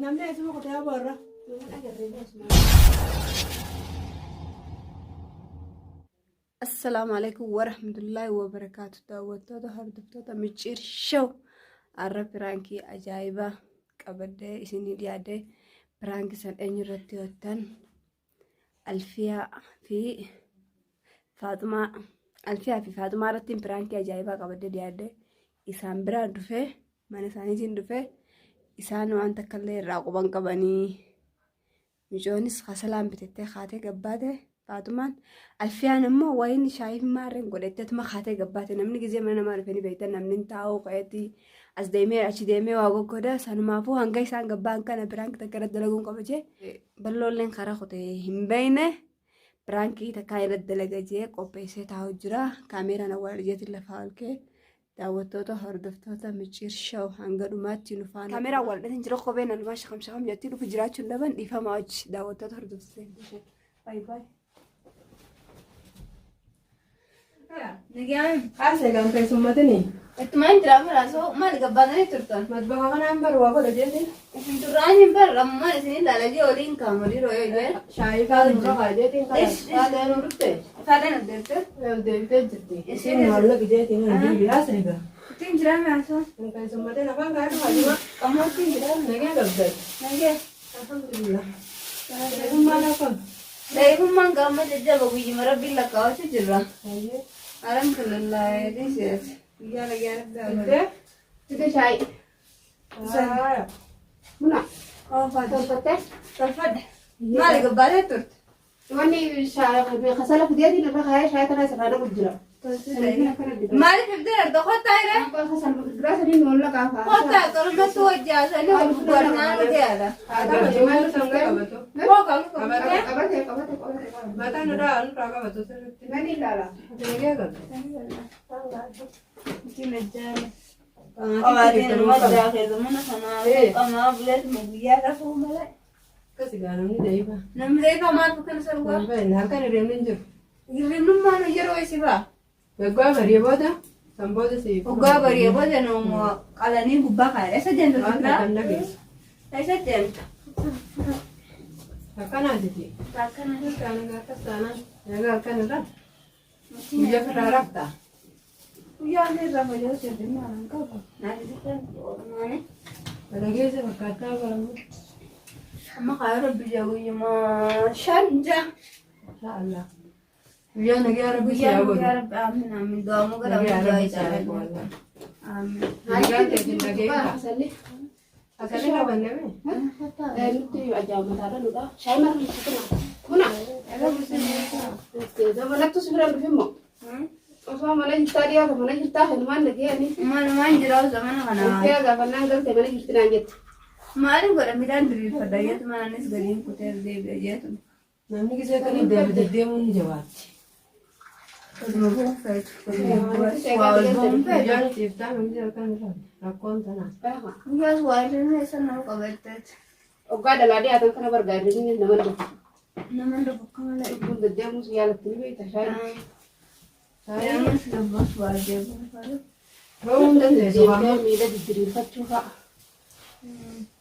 namni asuma kutaa borra. Assalamu alaikum warahmatullahi wabarakatuh. Daawwattoota hordoftoota Micciir Show arra piraankii ajaa'ibaa qabadee isinii dhiyaadee piraankii san eenyu irratti hojjetan Alfiyaa fi Faaxumaa irratti piraankii ajaa'ibaa qabadee dhiyaadee isaan biraa dhufee mana isaaniitiin dhufee isaan waan takka illee irraa quban qabanii mijoonis kasalaan bitettee kaatee gabbaate. Faaxumaan Alfiyaan immoo wayinii shaayii maarreen godhatteetuma kaatee gabbaate namni gizee mana namaa dhufanii beektan namni taa'uu qe'eetti as deemee achi deemee waa goggoda sanumaafuu hanga isaan gabbaan kana piraankii takka irratti dalaguun qaba jee balloolleen karaa kutee hin beekne piraankii takkaa irratti dalaga jee qopheessee taa'u jira kaameeraan awwaal jeetiin lafaa olkee daawwattoota hordoftoota Micciir Show hanga dhumaatti nu faana kaameeraan awwaal dhatiin jira kopheen almaa shaqam jettii dhufu jiraachuun dhaban dhiifamaa hojii daawwattoota hordoftoota bye bye. Nagiyaan Asee kan keessummaatini. ittumaan jiraama laasoo maal gabbaatanii turtan? Matbaha kanaan barwaa godha jeeti. Isin duraan hin barrammaan isin ilaalanii oliin kaamorii rooyoo illee. Shaayii kaasuu qaba jeetiin kana. Taatee nu dhufte. Taatee nu deemte? Deemtee jirti. Isin maallaqa jeetiin hin deebi'aa seega. Ittiin jiraama laasoo? Kan keessummaatini afaan kaadhu hajuma. Qammoo ittiin jiraama? Nagee gabdee. Nagee. Alhamdulillah. Deemummaan afaan. Deemummaan gaama jajjaba guyyuma rabbiin lakkaawwachuu jirra. Alhamdulillah dhiiseet. Guyyaa nagayaan Deemtee. Tite shaayii. Buna. Tolfattee? Tolfadhe. Maali gabbaatee turte? Wanni kasala fideetiin irra kaayee shaayii kana irraa dhabu jira. Maaliif ibdeen arga kottaa irra? Biraa sadiin noolla kaafaa. Kottaa tolumatti hojjaasanii walnaan nuti yaada. Maal sangaa qabatu? Koo qabu qabatee? Qabate. Mataan irraa qabatu sirriitti. Nani ilaala. Nagee qabdu. Ittiin ajjaabe. Qabaatiin maddaa keessumana sanaa qamaa buleetuma guyyaa rafuu malee. Akkasi gaanonni deebi'a. Namni deebi'a maal fakkan sarwaa? Harkaan hirribni hin jiru. Hirribnummaan yeroo isi ba'a. Waggaa barii booda san booda siif. Waggaa barii booda nama qalanii gubbaa kaa'e. Eessa deemtu Wanta kan dhageessu. Eessa deemtu? Akkanaatiti. Akkana. Akkas taanaan nagaa harkaan irraa. Guyyaa firraa raftaa. Guyyaa irraa fayyadu sirrii maalaan qabu. Naannoo oolmaani. Dhageessa fakkaataa baramu. Amma kaayoo rabbi jaa guyyumaa shan jaa. Inshallah. Guyyaa nagaa rabbi Guyyaa siyaa godhu. guyyaa rabbi aamin aamin du'aamu gara guyyaa isaa aamin. Nagaa teetiin dhageessa. Asalli qabanne mee? Nuti ajaa'ibataadha nudha. Shaayii maal kun buna. Dabalattu si biraan dhufimmoo. Osoo mana jirtaa dhiyaatu mana jirtaa hinumaan nageenii. Malumaan jiraatu zamana kanaa. Ulfee gaafannaan galtee mana jirti naan jette. Maaliin godha midhaan diriirfadha jeetu manaanis gadiin kutee deebi'a jeetu. Namni gisee kan hin deddeemuun ni jabaatti. Kasuma buufeetu. Guyyaan ciiftaa namni harkaan irraa rakkoon tanaa. Guyyaas waa illee isa nama qabatteet. Oggaa dalaa dhiyaatan kana barbaadanii nama dhufu. Nama dhufu malee. Kun deddeemuus yaalatti ni beekta shaayii. Namas labbas waa deebi'u. Ba'uu hin dandeessu. Deemtee miila didiriirfachuu fa'a.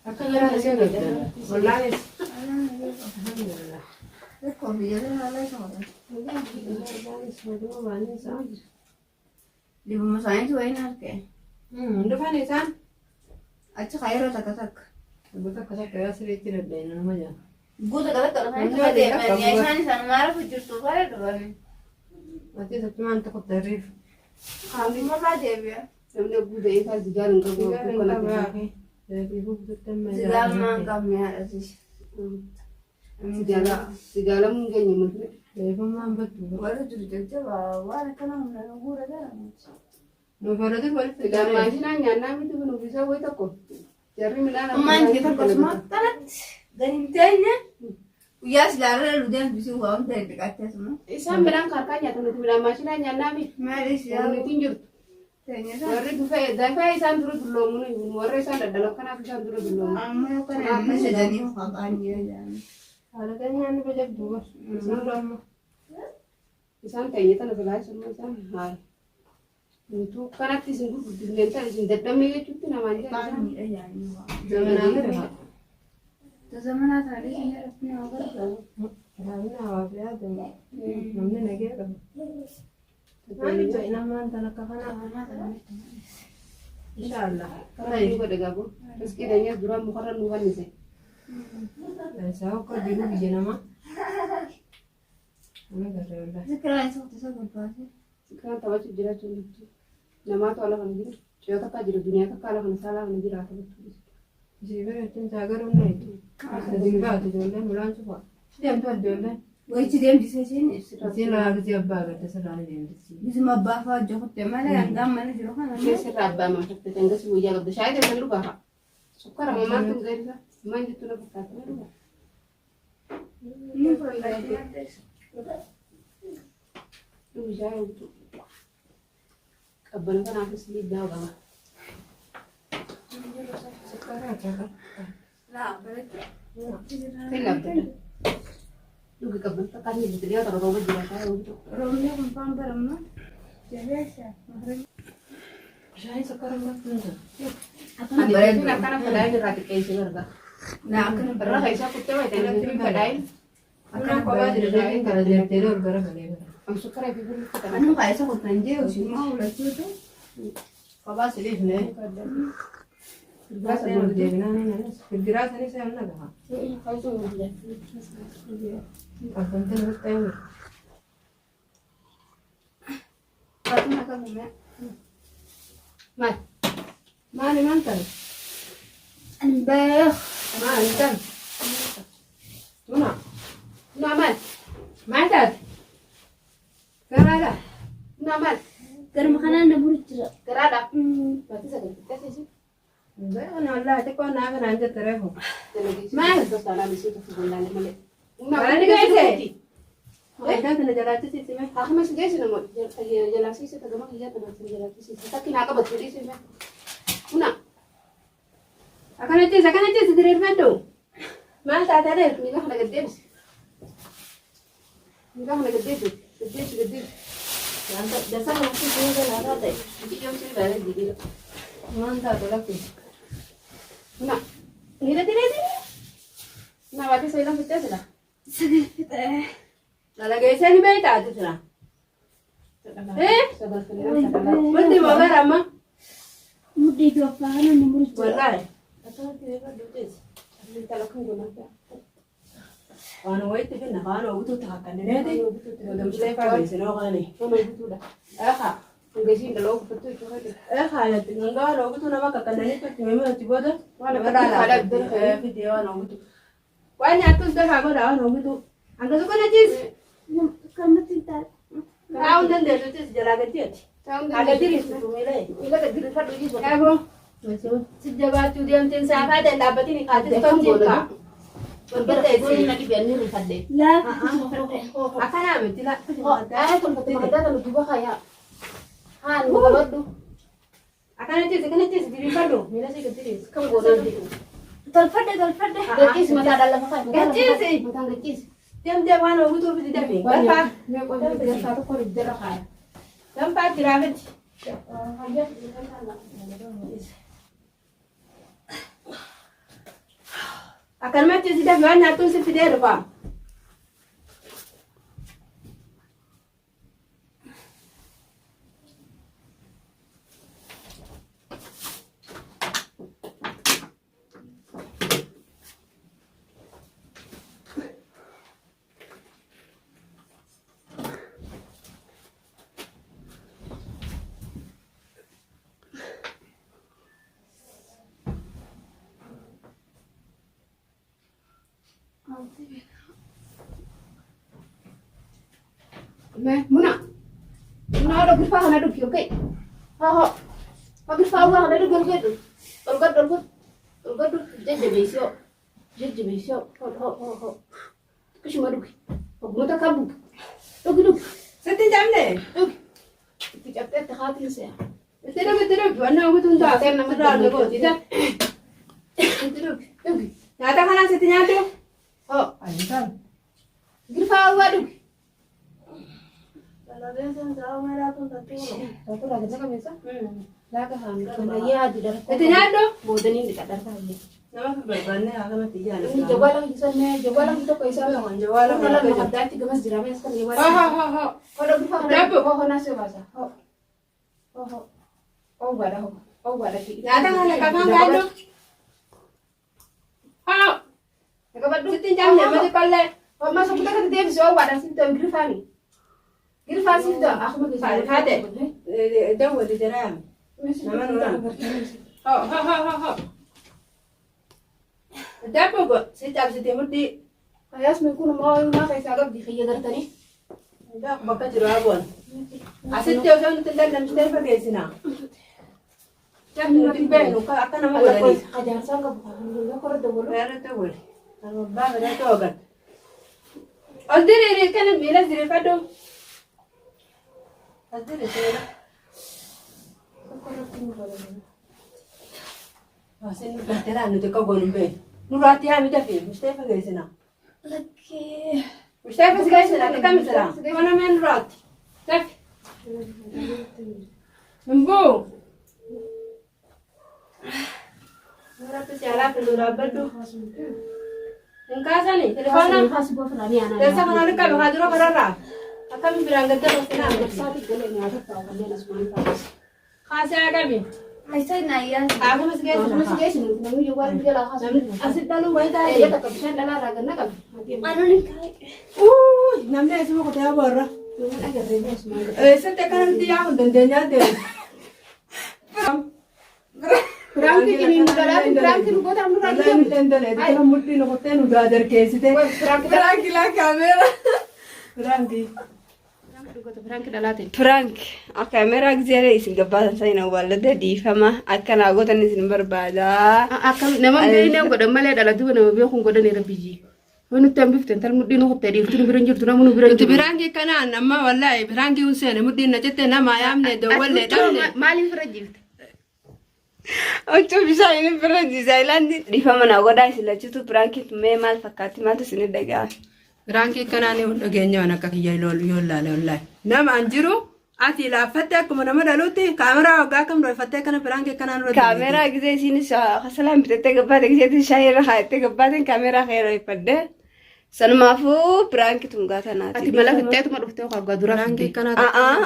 Akka jiran isee gaddara. Wallaanis. Alhamdulillah. Ekkoo biyya haala isa godhan. Wallaanis waduma baanii isaa. Dibuma isaaniitu wayiin harkee. Dhufan isaan. Achi kaayiroo takka takka. Bakka akka takka yaa sirriitti daddeenya nama jaa. Guuta takka dhufanii deemanii isaan isaan maarafu jirtu baay'ee dhufanii. Ati sattumaan tokko tarriif. Haamimarraa deebi'a. Namni guuta eegaa zigaan hin qabu. Sigaan maan qabne haadhatis. Sigaalamuun keenya mul'ise. Beekummaan battu. Warra jiru jajjabaa waan akkana humna nu guura gara. Nuufarratti walitti Sigaan maashinaan nyaannaa miti kun uffisa wayi tokko. Jarri midhaan Ammaan itti akkasuma kanatti gadi hin teenye guyyaa silaalee ludeen bisuu waa hunda hin dhiqattee suma. Isaan midhaan harkaa nyaatan nuti midhaan maashinaan nyaannaa miti. Maaliif yaa Nuti hin jirtu. teenye sana. Warri dafee isaan dura dulloomuun warra isaan daddalaaf kanaaf isaan dura dulloomuun. Amma yookaan amma jedhanii haqaan jira jedhanii. haala keenyaan ni fayyadu. Isaan keenya tana filaa isaan haala. Itu kanatti isin gurguddineensa isin dadhabnee jechuutti namaan jedhan. Qaaniidha yaa'ii waa. Zamanaa gara Zamanaa taatee kan jedhamu nama gargaaru. gaafina hawaaf yaadamu namni nagee qabu. Maaliif namaan tan akka kanaa? Inshaallah. Kana iyyuu godhe gabu. Riskii danyas duraan mukarra nu fannise. Isaa akka jiru biyya namaa. Nama garree walaa. Zikiraa isa qotiisa gurbaase. Kan taphachuu jiraachuu jirtu. Namaatu ala kana jiru. Yoo takka jiru duniyaa takka ala kana saalaa kana jiraata jechuudha. Ishee biratti saagaruun neetu. Asiin baatu ijoolleen mulaan cufa. Deemtu ijoolleen. Wayichi deemsisee isheen ibsita. Isiin laalisii abbaa gadda sirraan deemtisi. Bisuma abbaa fa'aa hojjekutte malee hangaan mana jiru kana. Keessirraa abbaa mallattee tangasii guyyaa qabda. Shaayii deeman dhugaa. Sukkara mamaatu hin gaisa. Maan jettu na fakkaatu na dhugaa. Ni fayyadaa. Dhugu shaayii hojjetu. Qabbana kanaafis liidaa qaba. Sukkara akka. Laa bareedu. Kan labbata. Dhugi qabbana takkaan hojjetu dhiyaata rooba jira shaayii hojjetu. Roobni kun faan baramna. Jabeessa. Shaayii sukkara makkuu. Ani bareedu akkana fadaayin irraa xiqqeessee gargaara. Naa akkana Irra keessaa kuttee wayitee namni fadaayin. Akkana kophaa jiru shaayiin kana deemtee ol gara galee bara. Am sukkara fi bulu fudhatan. anu kaisa kutan je ushima ulachutu. Kophaa siliif nee. Firgiraasa bulu deebinaa ni nanis. Firgiraasa ni se'an nagaha. Kaisu mul'ata. Qabbanteen hir'ee jiru. Fatuma kamume. Maal? Maali maal ta'e? Anbeh. Maali ta'e? Tuna. Tuna maal? Maal taate? Garaadha. Tuna maal? Gara makanan na buru jira. Garaadha. Berarti sagale sih. Beekan wallaahi xiqqoo naa kanaan jette reefu. Maal? Terus tanah di situ sebulan malee. Mana ni gaise? Wajjin kana jalaatti sitti mee? Aku masih guys nama jelas sih tegak mak iya tanah jelas sih. Tapi nak apa betul sih mah? Tuna. Akkanatti diriir maddu. Maal taate reef? Nikah nak gede bis. Nikah nak gede tuh. Gede. Dasar waktu sini kan ada teh. Jadi jam sih balik jadi. Maal taate lakki. Tuna. Nira tiri. Nah, berarti saya bilang kita sudah. Sedikit Nalageessee ni beektaa ati jira. Sabar kalian. Wanti moogaa amma. mudi dua pahanan na buru jira. Wallaahi. Akkanatti beekaa duutees. Kalau kamu guna apa? Waan wayitti finna waan ogutuu taakkannineeti. Gamsilee faageessinoo qaani. Mama itu dah. Eekaa. Enggak sih kalau betul itu kan. Eekaa yatti gangaa waan ogutuu nama kakkannanitti itti himee itti booda. Waan Nama fidee waan ogutuu. Waan nyaattus dafaa godha waan ogutuu. Hanga tokko na ciisi. Kamati tak. Taa'uun dandeessuutis jalaa gaddiyeeti. Haga diriirtu tumilee. Ila kediri fadu juga. Eeboo. Si jabaachuu deemteen saafaa ta'e dhaabbatiin kaatis tolchiin kaa. Boleh lagi biar nih rifade. La. Akkanaa miti la. Oh, kalau kita kalau juga kayak han baru Akkanatti diriirfadhu. Miila si gaddiriis. kamu guna itu. Tolfade. Gakis mata dalam apa? Gakis. Mata gakis. Deemtee waan ogutuu fiti dafee. Galfaa. Ya, kalau dia satu kali dia kayak. Galfaa jiraafetti. Akkanumatti si dafee waan nyaattuun si fidee dhufa. Muna ada berfah ada duk oke. Ha. Habis faham ada duk gitu. Olgat jadi besok. Ho. Kishma duk. Muta kabuk. Duk. Sitti jamne. Duk. Tikapte tahatin saya. Itti waan ogutuun taate nama daallee gooti. Duk. Nyaata kanaan sitti nyaatu. Oh, Ayinsaan. berfah duk. Satu lagi nak bisa? Laga hamil. Kena ya di dalam. Ito na do. Bodan ini tak ada lagi. Nama berbannya akan mati jalan. Ini jawab lagi sana, jawab lagi tu kaisa lah. Jawab Kalau nak ada tiga mas dirame sekali jawab. Ha. Kalau bukan ada, oh nasi bahasa. Oh gada. Oh gada. Nada nga nakapang gado. Ha. Nakabadu. Sitin jam niya mati palle. Oh masuk kita kan dia bisa gada sih tu girfani. Girfani tu aku mau kisah. Fade. Dawo di jaram. Ha. Dapo go. Sitab sitin mudi. Ayas mengkuno mau nak kaisa agak di kaya gada tani. Dak baka jirabon. Asit teo sa tindan nam stay pa gesina. Jam no tibeno ka ata na mo ni. Kajar sangka bukan. Nak korot dulu. Pero to wol. Ano ba ga to gan. Aldire kan mila dire ka do. Aldire sera. Asin no batera no te ka gonum be. Nurati ha mi tafi, stay pa gesina. Lagi. Stay pa gesina, ka kamsara. Mana men rot. Taf. Mbo. Mura to chala pe dura badu. Engkasa ni, telefona. Kasih buat lagi anak. Desa kana ka ba dura karara. Akam biranga ta rosina. Satu kali ni ada tahu kan dia nak semua. Khasa kami. Kaisa na yan. Aku masih gesina. Masih guys, namun juga dia lah kasih. Asit dalu wai ta. Dia tak bisa dalam raga nak kan. Ano ni kay? Namne asmo ko ta borra. Mungkin agak ribet semua. Sente kan dia aku dendenya de. Berangkat ini mudah berangkat lu kota lu Alla mi dendele de kan mutti no hote no dadar kesite. Berangki la kamera. Berangki. Berangkat dalatin. Prank. Kamera gzere isin gabbatan sayna walada difama akkana gotan isin barbada. Akam nama gini yang goda malah dalatu nama biar kau goda ni rabiji. Manu tambif tental mudi no hote di tu biranjur tu nama nu biranjur. Berangki kana nama wallahi berangki unsene mutti na jette na mayam ne do walle damne. Malin farajil. Ocho bisa ini pernah di Thailand difama na goda isin lachutu prank me mal fakati matu sini daga. Berangki kana ne dogenya na kakiya lol yolla wallahi. Nama anjiru ati la fatta kuma nama daluti kamera ga kam do fatta kana berangki kana no. Kamera gzere sini khasalam bitete gabbate gzere shayra khayte gabbate kamera khayro ipade. Sanmafu prank tunggata na. Ati malah kita tu malu kita kalau gadura Berangki kana.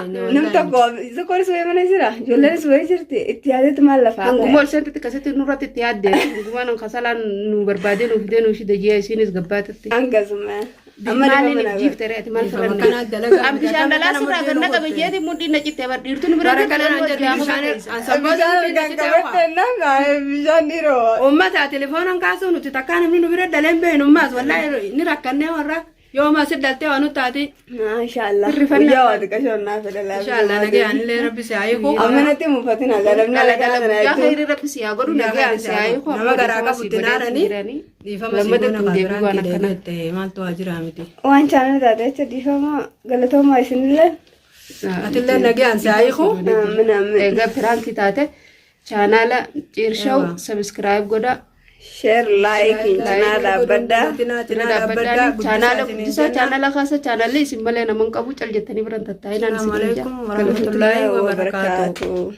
Namta ko zakor suwe mana sira jolle suwe jirti ittiyade tumal lafa. Ngumol sen tete kasete nurat tiade. Ngumol nang kasalan nu berbade nu video nu shida jia sini gabbate. Angazuma. Malin jif tere ati mal faran. Am bishan dala sura ganna ka beje di mudi na citte bar dirtu nu berada kana anjar bishan Sabaja gangabete na ga bijaniro. Umma ta telefonan kaso nu titakana nu berada lembe nu mas wallahi ni rakanne warra yoma sidalte anu tati. Mashallah. Ya wad kashonna fedala. Inshallah nage anle rabbi se ayi ko. Amanati mufatina galamna ya khairi rabbi si agoru na ga si ayi ko nama garaka putinarani difama lamada sigona tunde buwa na kana te malto ajiramiti Wan chana dade cha difama galatoma isinle. atille nage an se ayi ko Amna ega prank tate channel cirshaw subscribe goda share like inna bada. channel bisa channel khasa channel isimbale namang kabu chal jetani berantatai nan Assalamualaikum warahmatullahi wabarakatuh.